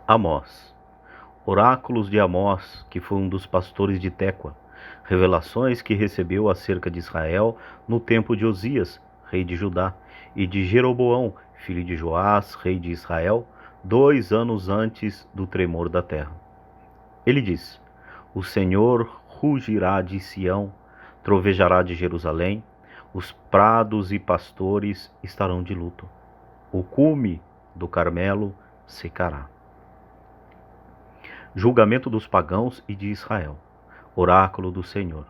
Amós. Oráculos de Amós, que foi um dos pastores de Tecoa. Revelações que recebeu acerca de Israel no tempo de Osias, rei de Judá, e de Jeroboão, filho de Joás, rei de Israel, 2 anos antes do tremor da terra. Ele diz: O Senhor rugirá de Sião, trovejará de Jerusalém, os prados e pastores estarão de luto. O cume do Carmelo secará. Julgamento dos pagãos e de Israel. Oráculo do Senhor.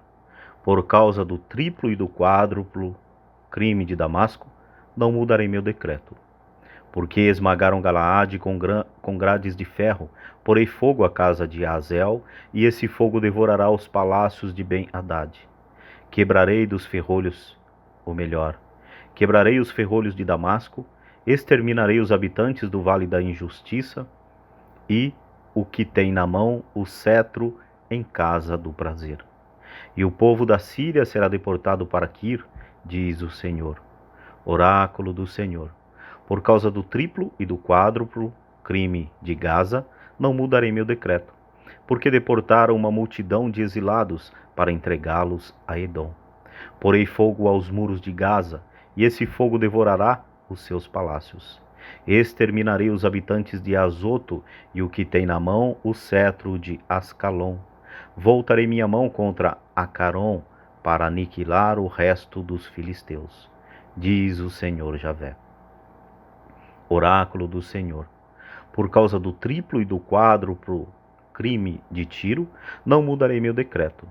Por causa do triplo e do quádruplo crime de Damasco, não mudarei meu decreto. Porque esmagaram Galaade com grades de ferro, porei fogo à casa de Azel, e esse fogo devorará os palácios de Ben-Hadad. Quebrarei dos ferrolhos, ou melhor, quebrarei os ferrolhos de Damasco, exterminarei os habitantes do vale da injustiça, e o que tem na mão o cetro em casa do prazer. E o povo da Síria será deportado para Quir, diz o Senhor. Oráculo do Senhor. Por causa do triplo e do quádruplo crime de Gaza, não mudarei meu decreto, porque deportaram uma multidão de exilados para entregá-los a Edom. Porei fogo aos muros de Gaza, e esse fogo devorará os seus palácios. Exterminarei os habitantes de Azoto e o que tem na mão o cetro de Ascalon. Voltarei minha mão contra Acaron para aniquilar o resto dos filisteus, diz o Senhor Javé. Oráculo do Senhor. Por causa do triplo e do quádruplo crime de Tiro, não mudarei meu decreto,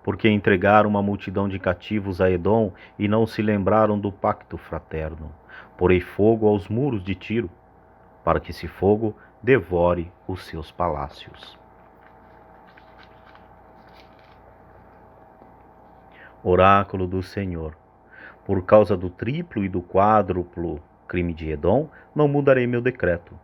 porque entregaram uma multidão de cativos a Edom e não se lembraram do pacto fraterno. Porei fogo aos muros de Tiro, para que esse fogo devore os seus palácios. Oráculo do Senhor. Por causa do triplo e do quádruplo crime de Edom, não mudarei meu decreto,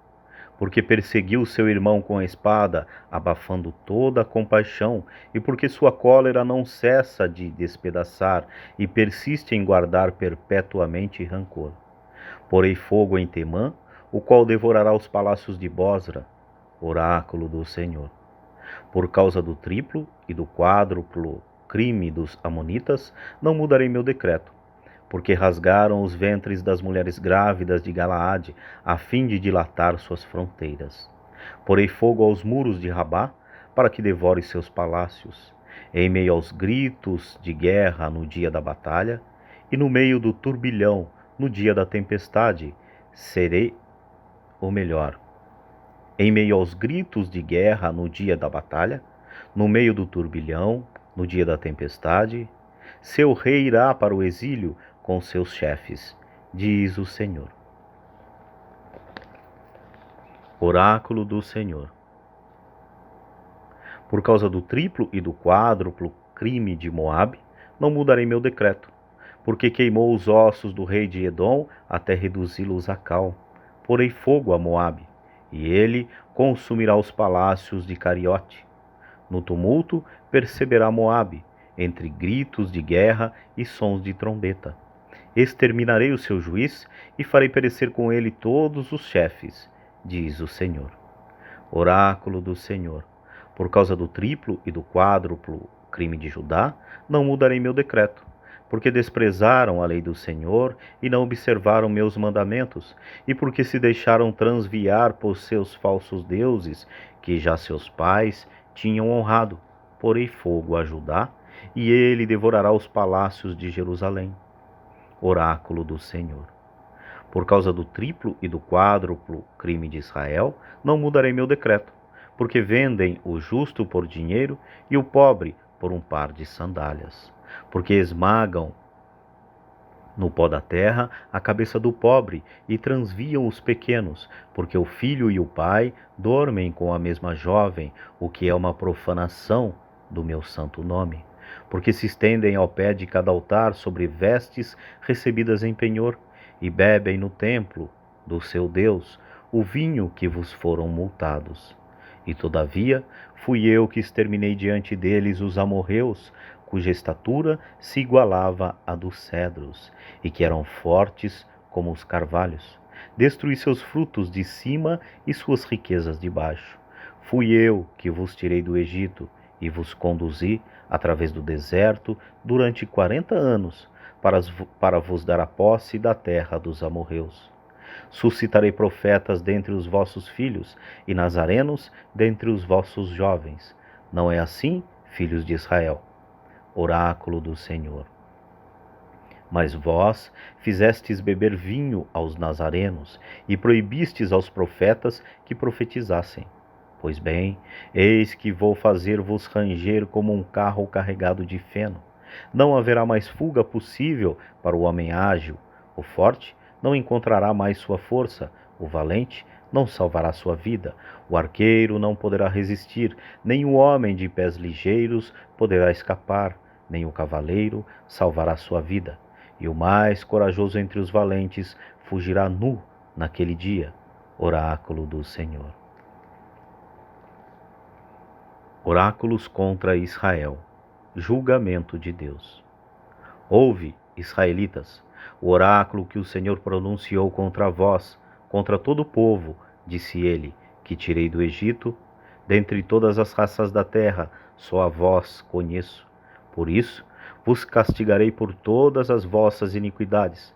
porque perseguiu seu irmão com a espada, abafando toda a compaixão, e porque sua cólera não cessa de despedaçar, e persiste em guardar perpetuamente rancor. Porei fogo em Temã, o qual devorará os palácios de Bosra, oráculo do Senhor. Por causa do triplo e do quádruplo crime dos amonitas, não mudarei meu decreto, porque rasgaram os ventres das mulheres grávidas de Galaade, a fim de dilatar suas fronteiras. Porei fogo aos muros de Rabá, para que devore seus palácios. Em meio aos gritos de guerra no dia da batalha, e no meio do turbilhão no dia da tempestade, em meio aos gritos de guerra no dia da batalha, no meio do turbilhão no dia da tempestade, seu rei irá para o exílio com seus chefes, diz o Senhor. Oráculo do Senhor. Por causa do triplo e do quádruplo crime de Moabe, não mudarei meu decreto, porque queimou os ossos do rei de Edom até reduzi-los a cal. Porei fogo a Moabe, e ele consumirá os palácios de Cariote. No tumulto perceberá Moabe, entre gritos de guerra e sons de trombeta. Exterminarei o seu juiz e farei perecer com ele todos os chefes, diz o Senhor. Oráculo do Senhor. Por causa do triplo e do quádruplo crime de Judá, não mudarei meu decreto, porque desprezaram a lei do Senhor e não observaram meus mandamentos, e porque se deixaram transviar por seus falsos deuses, que já seus pais tinham honrado. Porei fogo a Judá, e ele devorará os palácios de Jerusalém. Oráculo do Senhor. Por causa do triplo e do quádruplo crime de Israel, não mudarei meu decreto, porque vendem o justo por dinheiro e o pobre por um par de sandálias. Porque esmagam no pó da terra a cabeça do pobre e transviam os pequenos, porque o filho e o pai dormem com a mesma jovem, o que é uma profanação do meu santo nome. Porque se estendem ao pé de cada altar sobre vestes recebidas em penhor, e bebem no templo do seu Deus o vinho que vos foram multados. E todavia fui eu que exterminei diante deles os amorreus, cuja estatura se igualava à dos cedros, e que eram fortes como os carvalhos. Destruí seus frutos de cima e suas riquezas de baixo. Fui eu que vos tirei do Egito e vos conduzi através do deserto durante 40 anos, para vos dar a posse da terra dos amorreus. Suscitarei profetas dentre os vossos filhos e nazarenos dentre os vossos jovens. Não é assim, filhos de Israel? Oráculo do Senhor. Mas vós fizestes beber vinho aos nazarenos e proibistes aos profetas que profetizassem. Pois bem, eis que vou fazer-vos ranger como um carro carregado de feno. Não haverá mais fuga possível para o homem ágil. O forte não encontrará mais sua força. O valente não salvará sua vida. O arqueiro não poderá resistir. Nem o homem de pés ligeiros poderá escapar. Nem o cavaleiro salvará sua vida. E o mais corajoso entre os valentes fugirá nu naquele dia. Oráculo do Senhor. Oráculos contra Israel. Julgamento de Deus. Ouve, israelitas, o oráculo que o Senhor pronunciou contra vós, contra todo o povo, disse ele, que tirei do Egito. Dentre todas as raças da terra, só a vós conheço. Por isso, vos castigarei por todas as vossas iniquidades.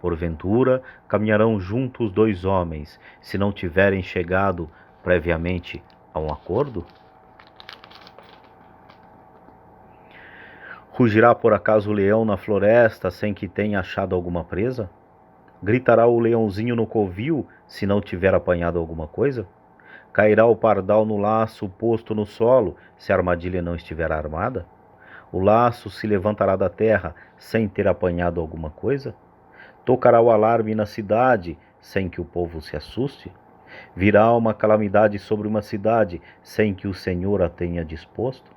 Porventura, caminharão juntos dois homens, se não tiverem chegado previamente a um acordo? Rugirá por acaso o leão na floresta sem que tenha achado alguma presa? Gritará o leãozinho no covil se não tiver apanhado alguma coisa? Cairá o pardal no laço posto no solo se a armadilha não estiver armada? O laço se levantará da terra sem ter apanhado alguma coisa? Tocará o alarme na cidade sem que o povo se assuste? Virá uma calamidade sobre uma cidade sem que o Senhor a tenha disposto?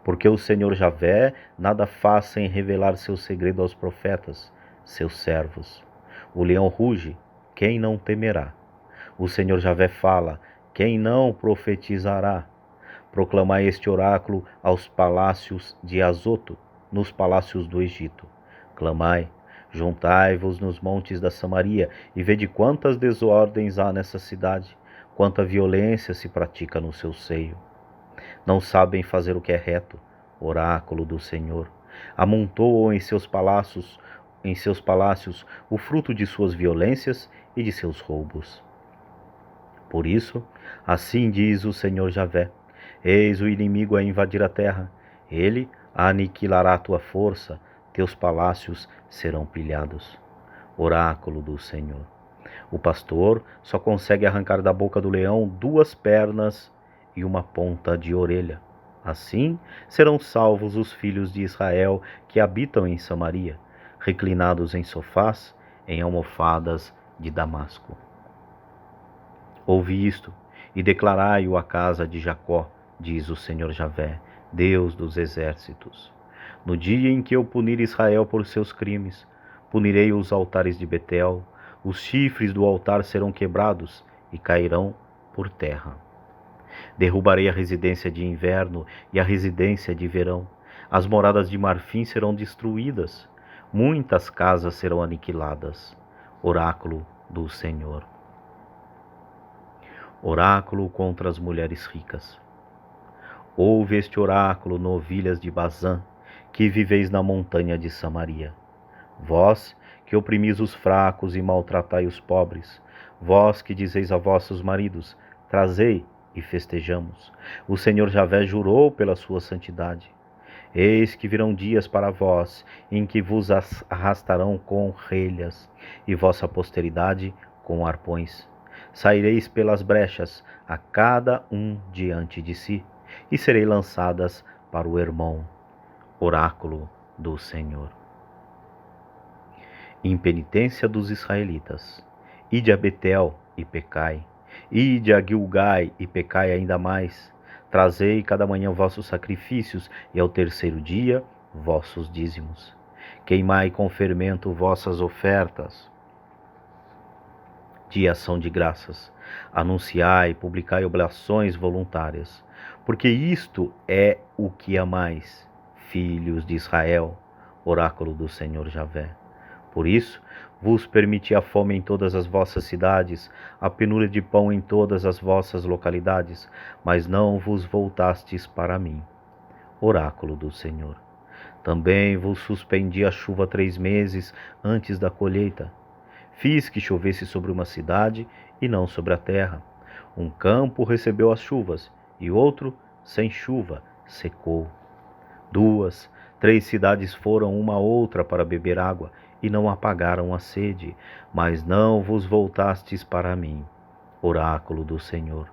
Porque o Senhor Javé nada faz sem revelar seu segredo aos profetas, seus servos. O leão ruge, quem não temerá? O Senhor Javé fala, quem não profetizará? Proclamai este oráculo aos palácios de Azoto, nos palácios do Egito. Clamai, juntai-vos nos montes da Samaria e vede quantas desordens há nessa cidade, quanta violência se pratica no seu seio. Não sabem fazer o que é reto, oráculo do Senhor. Amontoam em seus palácios o fruto de suas violências e de seus roubos. Por isso, assim diz o Senhor Javé: eis o inimigo a invadir a terra, ele aniquilará a tua força, teus palácios serão pilhados. Oráculo do Senhor. O pastor só consegue arrancar da boca do leão 2 pernas e uma ponta de orelha. Assim serão salvos os filhos de Israel que habitam em Samaria, reclinados em sofás, em almofadas de Damasco. Ouvi isto e declarai-o à casa de Jacó, diz o Senhor Javé, Deus dos exércitos. No dia em que eu punir Israel por seus crimes, punirei os altares de Betel, os chifres do altar serão quebrados e cairão por terra. Derrubarei a residência de inverno e a residência de verão. As moradas de marfim serão destruídas. Muitas casas serão aniquiladas. Oráculo do Senhor. Oráculo contra as mulheres ricas. Ouve este oráculo, novilhas de Bazã, que viveis na montanha de Samaria. Vós que oprimis os fracos e maltratai os pobres, vós que dizeis a vossos maridos, trazei e festejamos. O Senhor Javé jurou pela sua santidade. Eis que virão dias para vós, em que vos arrastarão com relhas, e vossa posteridade com arpões. Saireis pelas brechas, a cada um diante de si, e serei lançadas para o Hermon. Oráculo do Senhor. Impenitência dos israelitas. Ide a Betel e pecai. Ide a Gilgai e pecai ainda mais. Trazei cada manhã vossos sacrifícios e ao terceiro dia vossos dízimos. Queimai com fermento vossas ofertas de ação de graças. Anunciai e publicai oblações voluntárias. Porque isto é o que amais, filhos de Israel, oráculo do Senhor Javé. Por isso, vos permiti a fome em todas as vossas cidades, a penúria de pão em todas as vossas localidades, mas não vos voltastes para mim. Oráculo do Senhor. Também vos suspendi a chuva 3 meses antes da colheita. Fiz que chovesse sobre uma cidade e não sobre a terra. Um campo recebeu as chuvas, e outro, sem chuva, secou. 2, 3 cidades foram uma a outra para beber água, e não apagaram a sede, mas não vos voltastes para mim. Oráculo do Senhor.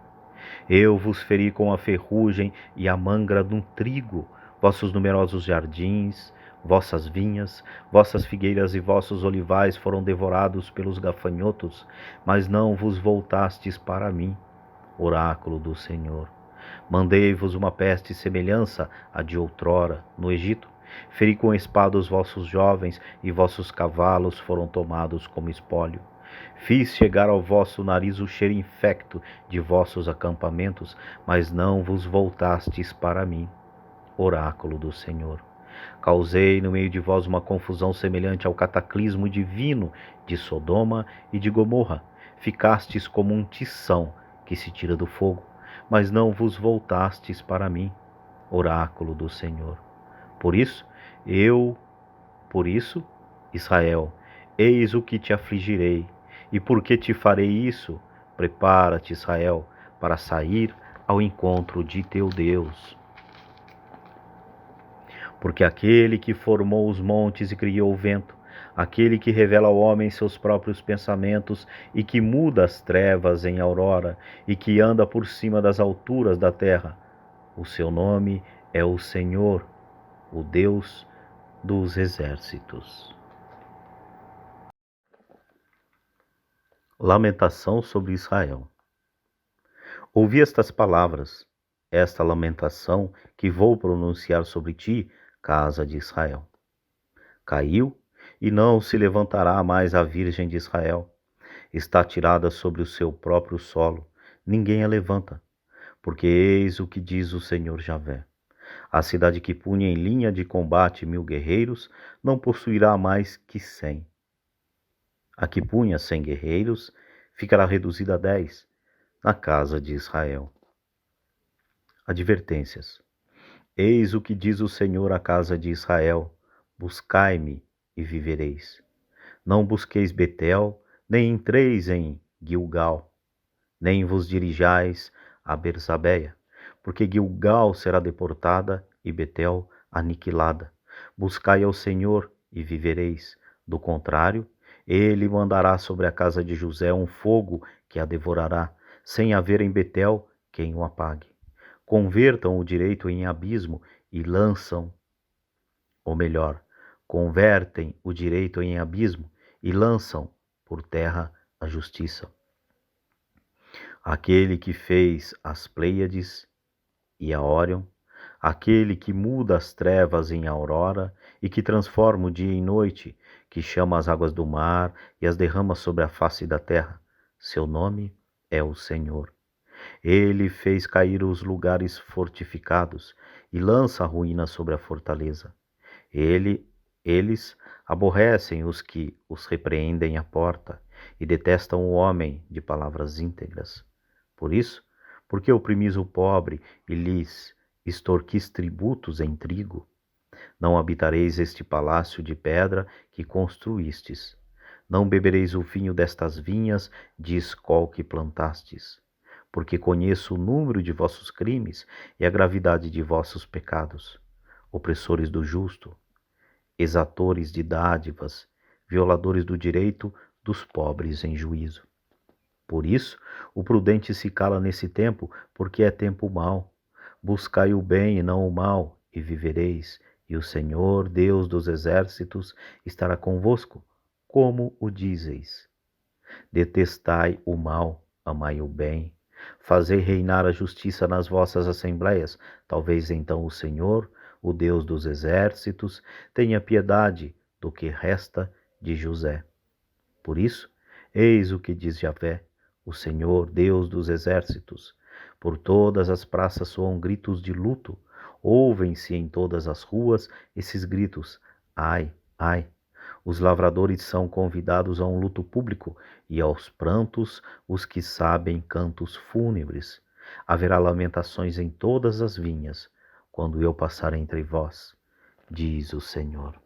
Eu vos feri com a ferrugem e a mangra do trigo, vossos numerosos jardins, vossas vinhas, vossas figueiras e vossos olivais foram devorados pelos gafanhotos, mas não vos voltastes para mim. Oráculo do Senhor. Mandei-vos uma peste semelhança à de outrora, no Egito. Feri com espada os vossos jovens, e vossos cavalos foram tomados como espólio. Fiz chegar ao vosso nariz o cheiro infecto de vossos acampamentos, mas não vos voltastes para mim. Oráculo do Senhor. Causei no meio de vós uma confusão semelhante ao cataclismo divino de Sodoma e de Gomorra. Ficastes como um tição que se tira do fogo, mas não vos voltastes para mim. Oráculo do Senhor. Por isso, Israel, eis o que te afligirei. E porque te farei isso, prepara-te, Israel, para sair ao encontro de teu Deus. Porque aquele que formou os montes e criou o vento, aquele que revela ao homem seus próprios pensamentos e que muda as trevas em aurora e que anda por cima das alturas da terra, o seu nome é o Senhor, o Deus dos exércitos. Lamentação sobre Israel. Ouvi estas palavras, esta lamentação que vou pronunciar sobre ti, casa de Israel. Caiu e não se levantará mais a Virgem de Israel. Está tirada sobre o seu próprio solo, ninguém a levanta. Porque eis o que diz o Senhor Javé. A cidade que punha em linha de combate 1000 guerreiros, não possuirá mais que 100. A que punha 100 guerreiros, ficará reduzida a 10, na casa de Israel. Advertências. Eis o que diz o Senhor à casa de Israel: buscai-me e vivereis. Não busqueis Betel, nem entreis em Gilgal, nem vos dirijais a Berzabeia, porque Gilgal será deportada e Betel aniquilada. Buscai ao Senhor e vivereis. Do contrário, ele mandará sobre a casa de José um fogo que a devorará, sem haver em Betel quem o apague. Convertam o direito em abismo e convertem o direito em abismo e lançam por terra a justiça. Aquele que fez as Pleiades e a Órion, aquele que muda as trevas em aurora e que transforma o dia em noite, que chama as águas do mar e as derrama sobre a face da terra. Seu nome é o Senhor. Ele fez cair os lugares fortificados e lança a ruína sobre a fortaleza. Eles aborrecem os que os repreendem à porta e detestam o homem de palavras íntegras. Por isso, porque oprimis o pobre e lhes extorquis tributos em trigo, não habitareis este palácio de pedra que construístes. Não bebereis o vinho destas vinhas de escol que plantastes, porque conheço o número de vossos crimes e a gravidade de vossos pecados, opressores do justo, exatores de dádivas, violadores do direito dos pobres em juízo. Por isso, o prudente se cala nesse tempo, porque é tempo mau. Buscai o bem e não o mal, e vivereis, e o Senhor, Deus dos exércitos, estará convosco, como o dizeis. Detestai o mal, amai o bem. Fazei reinar a justiça nas vossas assembleias. Talvez então o Senhor, o Deus dos exércitos, tenha piedade do que resta de José. Por isso, eis o que diz Javé, o Senhor, Deus dos exércitos. Por todas as praças soam gritos de luto, ouvem-se em todas as ruas esses gritos: ai, ai. Os lavradores são convidados a um luto público e aos prantos os que sabem cantos fúnebres. Haverá lamentações em todas as vinhas, quando eu passar entre vós, diz o Senhor.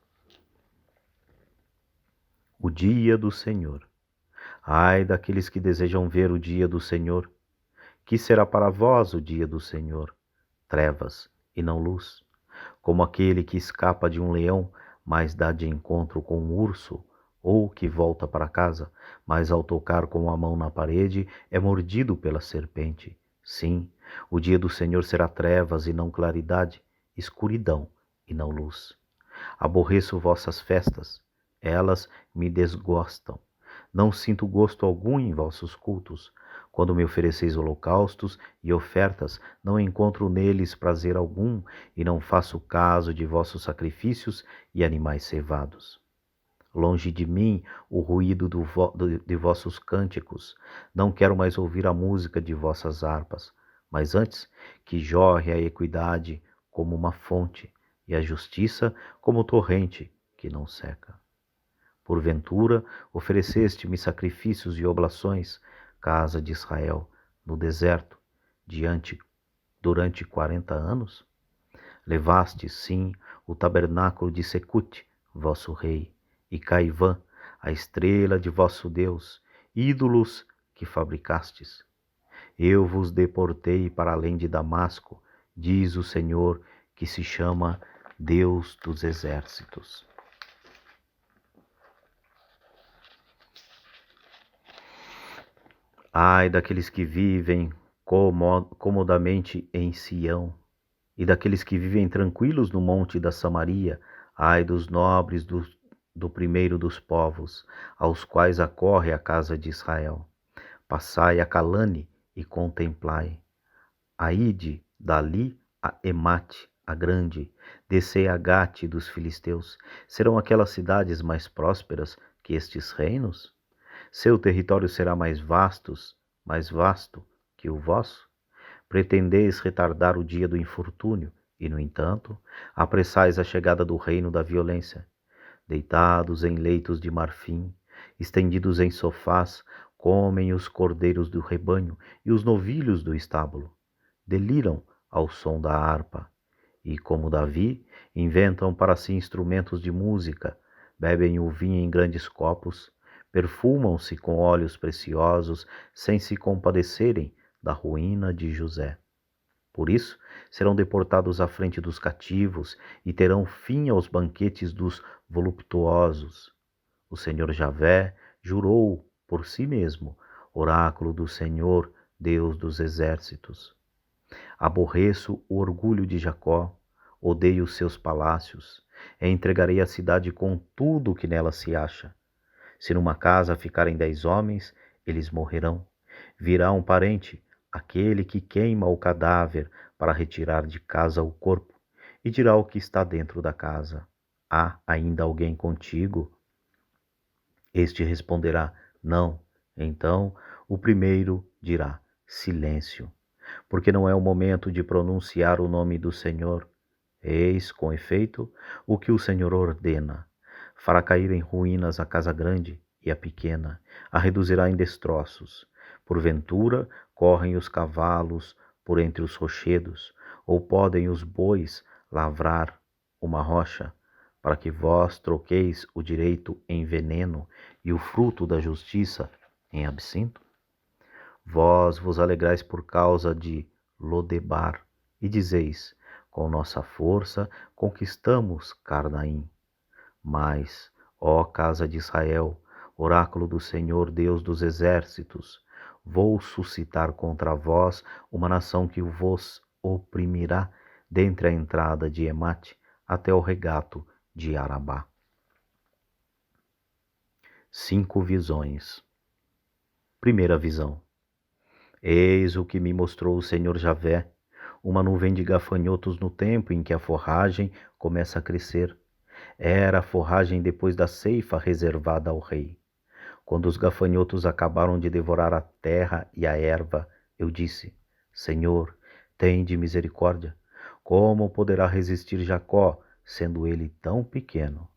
O dia do Senhor. Ai daqueles que desejam ver o dia do Senhor. Que será para vós o dia do Senhor? Trevas e não luz. Como aquele que escapa de um leão, mas dá de encontro com um urso, ou que volta para casa, mas ao tocar com a mão na parede é mordido pela serpente. Sim, o dia do Senhor será trevas e não claridade, escuridão e não luz. Aborreço vossas festas, elas me desgostam. Não sinto gosto algum em vossos cultos. Quando me ofereceis holocaustos e ofertas, não encontro neles prazer algum, e não faço caso de vossos sacrifícios e animais cevados. Longe de mim o ruído de vossos cânticos. Não quero mais ouvir a música de vossas harpas, mas antes que jorre a equidade como uma fonte, e a justiça como torrente que não seca. Porventura, ofereceste-me sacrifícios e oblações, casa de Israel, no deserto, durante 40 anos? Levaste, sim, o tabernáculo de Secute, vosso rei, e Caivã, a estrela de vosso Deus, ídolos que fabricastes. Eu vos deportei para além de Damasco, diz o Senhor, que se chama Deus dos exércitos. Ai daqueles que vivem comodamente em Sião, e daqueles que vivem tranquilos no monte da Samaria, ai dos nobres do primeiro dos povos, aos quais acorre a casa de Israel. Passai a Calane e contemplai. Aide dali a Emate, a grande, descei a Gate dos filisteus. Serão aquelas cidades mais prósperas que estes reinos? Seu território será mais vasto que o vosso? Pretendeis retardar o dia do infortúnio, e, no entanto, apressais a chegada do reino da violência. Deitados em leitos de marfim, estendidos em sofás, comem os cordeiros do rebanho e os novilhos do estábulo. Deliram ao som da harpa, e, como Davi, inventam para si instrumentos de música, bebem o vinho em grandes copos, perfumam-se com óleos preciosos, sem se compadecerem da ruína de José. Por isso, serão deportados à frente dos cativos e terão fim aos banquetes dos voluptuosos. O Senhor Javé jurou por si mesmo, oráculo do Senhor, Deus dos exércitos. Aborreço o orgulho de Jacó, odeio os seus palácios, e entregarei a cidade com tudo o que nela se acha. Se numa casa ficarem 10 homens, eles morrerão. Virá um parente, aquele que queima o cadáver para retirar de casa o corpo, e dirá ao que está dentro da casa: há ainda alguém contigo? Este responderá: não. Então o primeiro dirá: silêncio, porque não é o momento de pronunciar o nome do Senhor. Eis, com efeito, o que o Senhor ordena: fará cair em ruínas a casa grande e a pequena, a reduzirá em destroços. Porventura, correm os cavalos por entre os rochedos, ou podem os bois lavrar uma rocha, para que vós troqueis o direito em veneno e o fruto da justiça em absinto? Vós vos alegrais por causa de Lodebar, e dizeis: com nossa força conquistamos Carnaim. Mas, ó casa de Israel, oráculo do Senhor Deus dos exércitos, vou suscitar contra vós uma nação que vos oprimirá dentre a entrada de Emate até o regato de Arabá. 5 visões. Primeira visão. Eis o que me mostrou o Senhor Javé, uma nuvem de gafanhotos no tempo em que a forragem começa a crescer. Era a forragem depois da ceifa reservada ao rei. Quando os gafanhotos acabaram de devorar a terra e a erva, eu disse: Senhor, tende misericórdia. Como poderá resistir Jacó, sendo ele tão pequeno?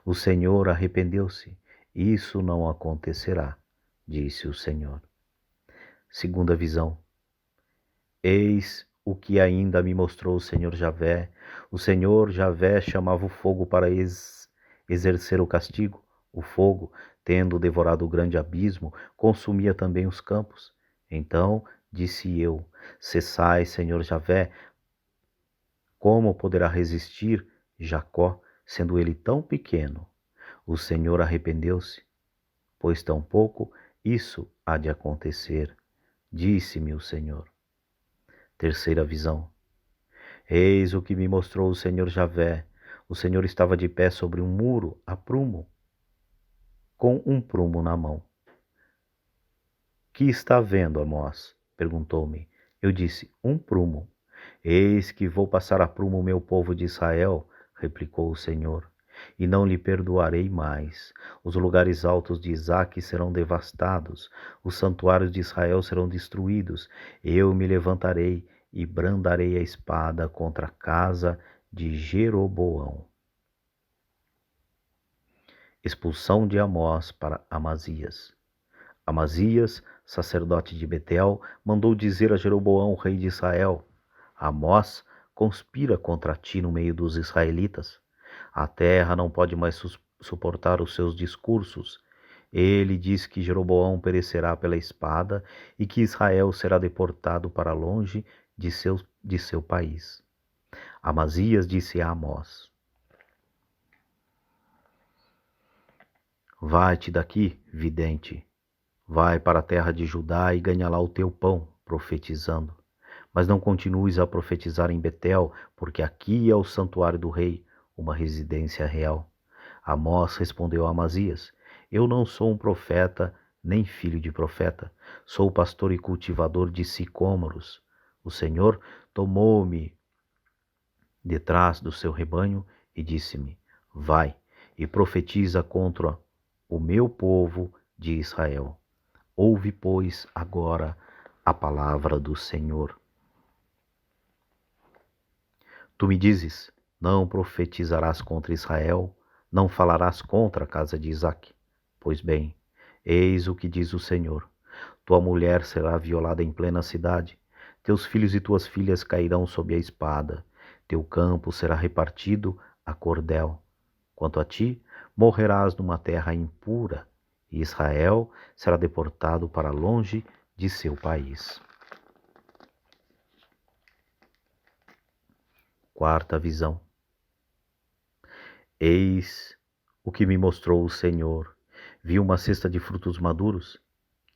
O Senhor arrependeu-se. Isso não acontecerá, disse o Senhor. Segunda visão. Eis o que ainda me mostrou o Senhor Javé. O Senhor Javé chamava o fogo para exercer o castigo. O fogo, tendo devorado o grande abismo, consumia também os campos. Então disse eu: Cessai, Senhor Javé. Como poderá resistir Jacó, sendo ele tão pequeno? O Senhor arrependeu-se, pois tampouco isso há de acontecer, disse-me o Senhor. Terceira visão. Eis o que me mostrou o Senhor Javé. O Senhor estava de pé sobre um muro a prumo, com um prumo na mão. Que está vendo, Amós? Perguntou-me. Eu disse, um prumo. Eis que vou passar a prumo o meu povo de Israel, replicou o Senhor, e não lhe perdoarei mais. Os lugares altos de Isaque serão devastados, os santuários de Israel serão destruídos. Eu me levantarei e brandarei a espada contra a casa de Jeroboão. Expulsão de Amós para Amazias. Amazias, sacerdote de Betel, mandou dizer a Jeroboão, rei de Israel: Amós conspira contra ti no meio dos israelitas. A terra não pode mais suportar os seus discursos. Ele diz que Jeroboão perecerá pela espada e que Israel será deportado para longe de seu país. Amazias disse a Amós: Vai-te daqui, vidente. Vai para a terra de Judá e ganha lá o teu pão, profetizando. Mas não continues a profetizar em Betel, porque aqui é o santuário do rei, uma residência real. Amós respondeu a Amazias: Eu não sou um profeta, nem filho de profeta. Sou pastor e cultivador de sicômoros. O Senhor tomou-me detrás do seu rebanho e disse-me: Vai e profetiza contra o meu povo de Israel. Ouve, pois, agora a palavra do Senhor. Tu me dizes, não profetizarás contra Israel, não falarás contra a casa de Isaque. Pois bem, eis o que diz o Senhor. Tua mulher será violada em plena cidade, teus filhos e tuas filhas cairão sob a espada, teu campo será repartido a cordel. Quanto a ti, morrerás numa terra impura, e Israel será deportado para longe de seu país. Quarta visão. Eis o que me mostrou o Senhor. Vi uma cesta de frutos maduros.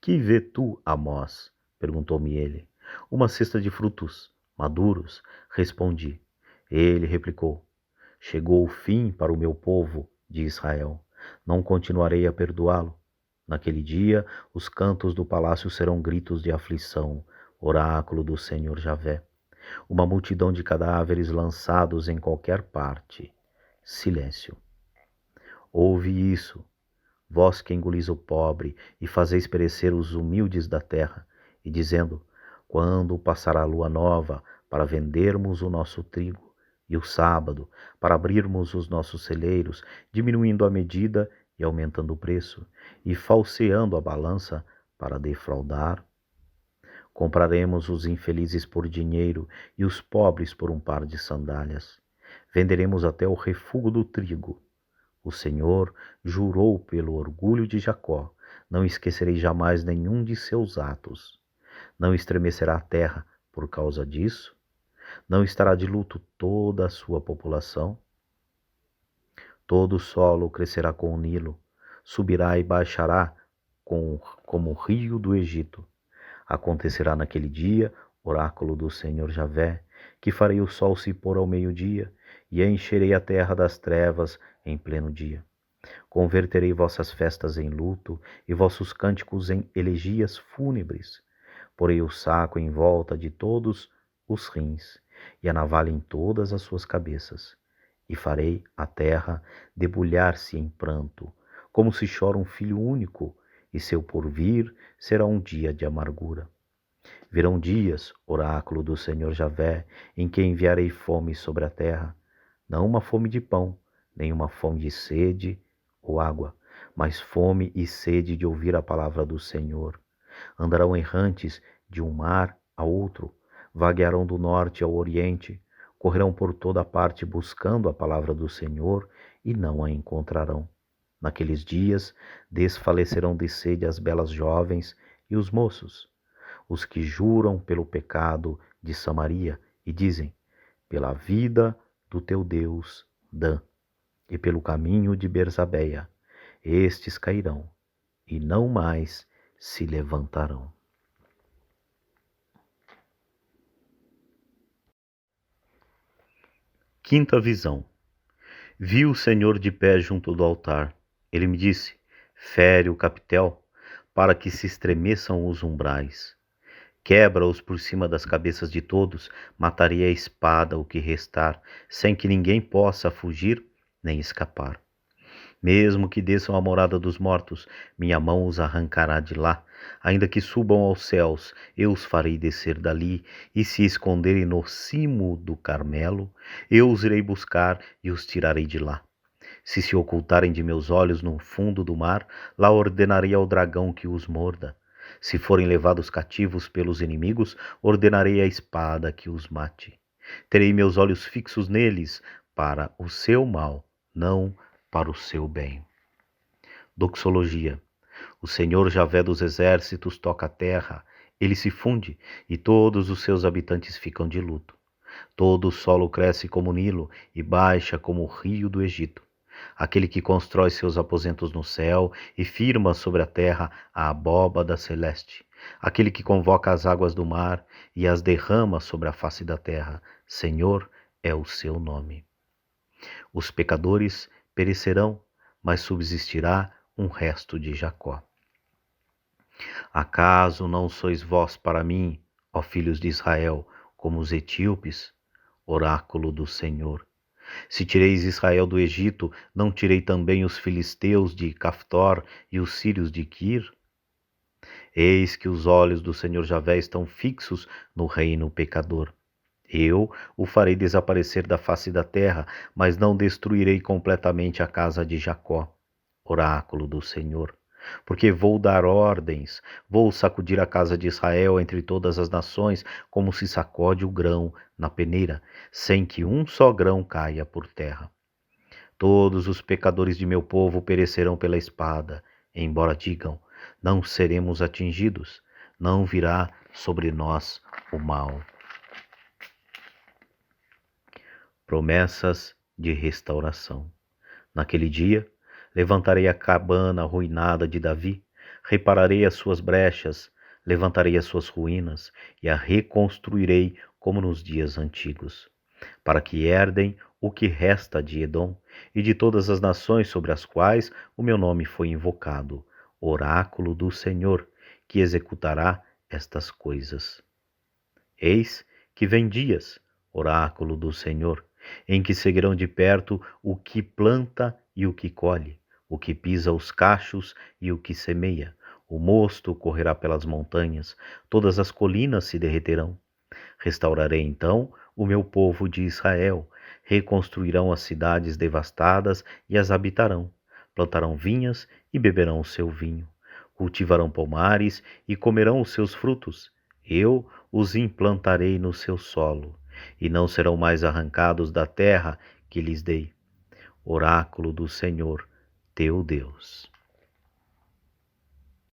Que vê tu, Amós? Perguntou-me ele. Uma cesta de frutos maduros, respondi. Ele replicou: Chegou o fim para o meu povo de Israel. Não continuarei a perdoá-lo. Naquele dia, os cantos do palácio serão gritos de aflição, oráculo do Senhor Javé. Uma multidão de cadáveres lançados em qualquer parte. Silêncio. Ouve isso, vós que engolis o pobre e fazeis perecer os humildes da terra, e dizendo: Quando passará a lua nova para vendermos o nosso trigo, e o sábado para abrirmos os nossos celeiros, diminuindo a medida e aumentando o preço, e falseando a balança para defraudar? Compraremos os infelizes por dinheiro e os pobres por um par de sandálias. Venderemos até o refúgio do trigo. O Senhor jurou pelo orgulho de Jacó: Não esquecerei jamais nenhum de seus atos. Não estremecerá a terra por causa disso? Não estará de luto toda a sua população? Todo o solo crescerá com o Nilo, subirá e baixará como o rio do Egito. Acontecerá naquele dia, oráculo do Senhor Javé, que farei o sol se pôr ao meio-dia, e encherei a terra das trevas em pleno dia. Converterei vossas festas em luto, e vossos cânticos em elegias fúnebres. Porei o saco em volta de todos os rins, e a navalha em todas as suas cabeças. E farei a terra debulhar-se em pranto, como se chora um filho único, e seu porvir será um dia de amargura. Virão dias, oráculo do Senhor Javé, em que enviarei fome sobre a terra, não uma fome de pão, nenhuma fome de sede ou água, mas fome e sede de ouvir a palavra do Senhor. Andarão errantes de um mar a outro, vaguearão do norte ao oriente, correrão por toda parte buscando a palavra do Senhor e não a encontrarão. Naqueles dias desfalecerão de sede as belas jovens e os moços, os que juram pelo pecado de Samaria e dizem: pela vida do teu Deus, Dan, e pelo caminho de Berzabeia, estes cairão e não mais se levantarão. Quinta visão. Vi o Senhor de pé junto do altar. Ele me disse: fere o capitel, para que se estremeçam os umbrais. Quebra-os por cima das cabeças de todos, matarei a espada o que restar, sem que ninguém possa fugir nem escapar. Mesmo que desçam à morada dos mortos, minha mão os arrancará de lá. Ainda que subam aos céus, eu os farei descer dali, e se esconderem no cimo do Carmelo, eu os irei buscar e os tirarei de lá. Se ocultarem de meus olhos no fundo do mar, lá ordenarei ao dragão que os morda. Se forem levados cativos pelos inimigos, ordenarei à espada que os mate. Terei meus olhos fixos neles para o seu mal, não para o seu bem. Doxologia. O Senhor Javé dos exércitos toca a terra, ele se funde e todos os seus habitantes ficam de luto. Todo o solo cresce como o Nilo e baixa como o rio do Egito. Aquele que constrói seus aposentos no céu e firma sobre a terra a abóbada celeste. Aquele que convoca as águas do mar e as derrama sobre a face da terra. Senhor é o seu nome. Os pecadores perecerão, mas subsistirá um resto de Jacó. Acaso não sois vós para mim, ó filhos de Israel, como os etíopes? Oráculo do Senhor. Se tireis Israel do Egito, não tirei também os filisteus de Caftor e os sírios de Quir? Eis que os olhos do Senhor Javé estão fixos no reino pecador. Eu o farei desaparecer da face da terra, mas não destruirei completamente a casa de Jacó. Oráculo do Senhor. Porque vou dar ordens, vou sacudir a casa de Israel entre todas as nações, como se sacode o grão na peneira, sem que um só grão caia por terra. Todos os pecadores de meu povo perecerão pela espada, embora digam: não seremos atingidos, não virá sobre nós o mal. Promessas de restauração. Naquele dia, levantarei a cabana arruinada de Davi, repararei as suas brechas, levantarei as suas ruínas e a reconstruirei como nos dias antigos, para que herdem o que resta de Edom e de todas as nações sobre as quais o meu nome foi invocado, oráculo do Senhor, que executará estas coisas. Eis que vem dias, oráculo do Senhor, em que seguirão de perto o que planta e o que colhe, o que pisa os cachos e o que semeia. O mosto correrá pelas montanhas, todas as colinas se derreterão. Restaurarei então o meu povo de Israel, reconstruirão as cidades devastadas e as habitarão. Plantarão vinhas e beberão o seu vinho. Cultivarão pomares e comerão os seus frutos. Eu os implantarei no seu solo, e não serão mais arrancados da terra que lhes dei. Oráculo do Senhor, teu Deus.